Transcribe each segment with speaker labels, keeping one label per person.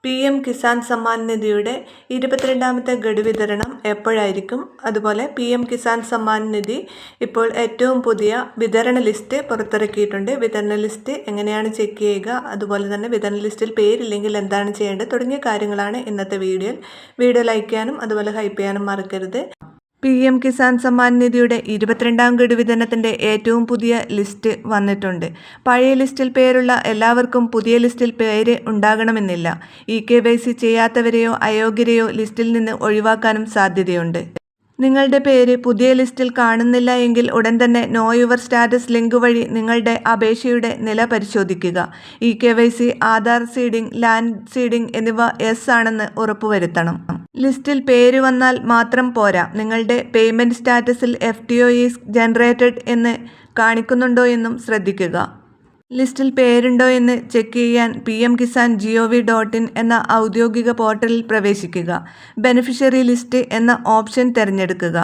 Speaker 1: PM Kisan Samman നിധിയുടെ 22ാമത്തെ ഗഡു വിതരണം എപ്പോഴായിരിക്കും? അതുപോലെ PM കിസാൻ സമ്മാൻ നിധി ഇപ്പോൾ ഏറ്റവും പുതിയ വിതരണ ലിസ്റ്റ് പുറത്തിറക്കിയിട്ടുണ്ട്. വിതരണ ലിസ്റ്റ് എങ്ങനെയാണ് ചെക്ക് ചെയ്യുക, അതുപോലെ തന്നെ വിതരണ ലിസ്റ്റിൽ പേരില്ലെങ്കിൽ എന്താണ് ചെയ്യേണ്ടത് തുടങ്ങിയ കാര്യങ്ങളാണ് ഇന്നത്തെ വീഡിയോയിൽ. വീഡിയോ ലൈക്ക് ചെയ്യാനും അതുപോലെ ഹൈപ്പ് ചെയ്യാനും മറക്കരുത്. PM കിസാൻ സമ്മാൻ നിധിയുടെ 22ാം ഗഡു വിതരണത്തിൻ്റെ ഏറ്റവും പുതിയ ലിസ്റ്റ് വന്നിട്ടുണ്ട്. പഴയ ലിസ്റ്റിൽ പേരുള്ള എല്ലാവർക്കും പുതിയ ലിസ്റ്റിൽ പേര് ഉണ്ടാകണമെന്നില്ല. KYC ചെയ്യാത്തവരെയോ അയോഗ്യരെയോ ലിസ്റ്റിൽ നിന്ന് ഒഴിവാക്കാനും സാധ്യതയുണ്ട്. നിങ്ങളുടെ പേര് പുതിയ ലിസ്റ്റിൽ കാണുന്നില്ല എങ്കിൽ ഉടൻ തന്നെ നോ യുവർ സ്റ്റാറ്റസ് ലിങ്ക് വഴി നിങ്ങളുടെ അപേക്ഷയുടെ നില പരിശോധിക്കുക. KYC, Aadhaar seeding, land seeding എന്നിവ യെസ് ആണെന്ന് ഉറപ്പുവരുത്തണം. ലിസ്റ്റിൽ പേര് വന്നാൽ മാത്രം പോരാ, നിങ്ങളുടെ പേയ്മെൻറ്റ് സ്റ്റാറ്റസിൽ FTO ഈസ് ജനറേറ്റഡ് എന്ന് കാണിക്കുന്നുണ്ടോ എന്നും ശ്രദ്ധിക്കുക. ലിസ്റ്റിൽ പേരുണ്ടോ എന്ന് ചെക്ക് ചെയ്യാൻ pmkisan.gov.in എന്ന ഔദ്യോഗിക പോർട്ടലിൽ പ്രവേശിക്കുക. ബെനിഫിഷ്യറി ലിസ്റ്റ് എന്ന ഓപ്ഷൻ തിരഞ്ഞെടുക്കുക.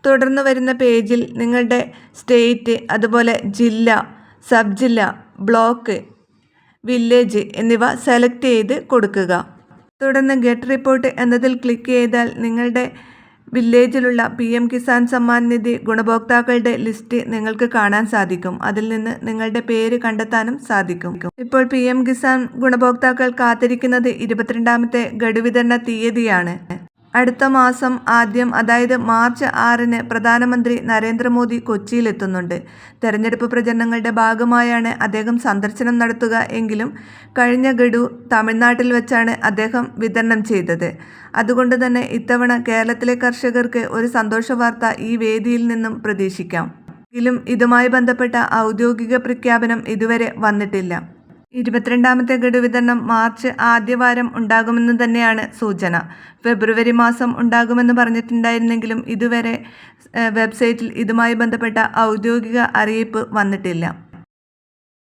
Speaker 1: തുടർന്ന് വരുന്ന പേജിൽ നിങ്ങളുടെ സ്റ്റേറ്റ്, അതുപോലെ ജില്ല, സബ് ജില്ല, ബ്ലോക്ക്, വില്ലേജ് എന്നിവ സെലക്ട് ചെയ്ത് കൊടുക്കുക. തുടർന്ന് ഗെറ്റ് റിപ്പോർട്ട് എന്നതിൽ ക്ലിക്ക് ചെയ്താൽ നിങ്ങളുടെ വില്ലേജിലുള്ള PM കിസാൻ സമ്മാൻ നിധി ഗുണഭോക്താക്കളുടെ ലിസ്റ്റ് നിങ്ങൾക്ക് കാണാൻ സാധിക്കും. അതിൽ നിന്ന് നിങ്ങളുടെ പേര് കണ്ടെത്താനും സാധിക്കും. ഇപ്പോൾ PM കിസാൻ ഗുണഭോക്താക്കൾ കാത്തിരിക്കുന്നത് 22ാമത്തെ ഗഡു വിതരണ തീയതിയാണ്. അടുത്ത മാസം ആദ്യം, അതായത് മാർച്ച് 6-ന് പ്രധാനമന്ത്രി നരേന്ദ്രമോദി കൊച്ചിയിലെത്തുന്നുണ്ട്. തെരഞ്ഞെടുപ്പ് പ്രചരണങ്ങളുടെ ഭാഗമായാണ് അദ്ദേഹം സന്ദർശനം നടത്തുക എങ്കിലും കഴിഞ്ഞ ഗഡു തമിഴ്നാട്ടിൽ വെച്ചാണ് അദ്ദേഹം വിതരണം ചെയ്തത്. അതുകൊണ്ട് തന്നെ ഇത്തവണ കേരളത്തിലെ കർഷകർക്ക് ഒരു സന്തോഷ വാർത്ത ഈ വേദിയിൽ നിന്നും പ്രതീക്ഷിക്കാം. എങ്കിലും ഇതുമായി ബന്ധപ്പെട്ട ഔദ്യോഗിക പ്രഖ്യാപനം ഇതുവരെ വന്നിട്ടില്ല. 22ാമത്തെ ഗഡു വിതരണം മാർച്ച് ആദ്യവാരം ഉണ്ടാകുമെന്ന് തന്നെയാണ് സൂചന. ഫെബ്രുവരി മാസം ഉണ്ടാകുമെന്ന് പറഞ്ഞിട്ടുണ്ടായിരുന്നെങ്കിലും ഇതുവരെ വെബ്സൈറ്റിൽ ഇതുമായി ബന്ധപ്പെട്ട ഔദ്യോഗിക അറിയിപ്പ് വന്നിട്ടില്ല.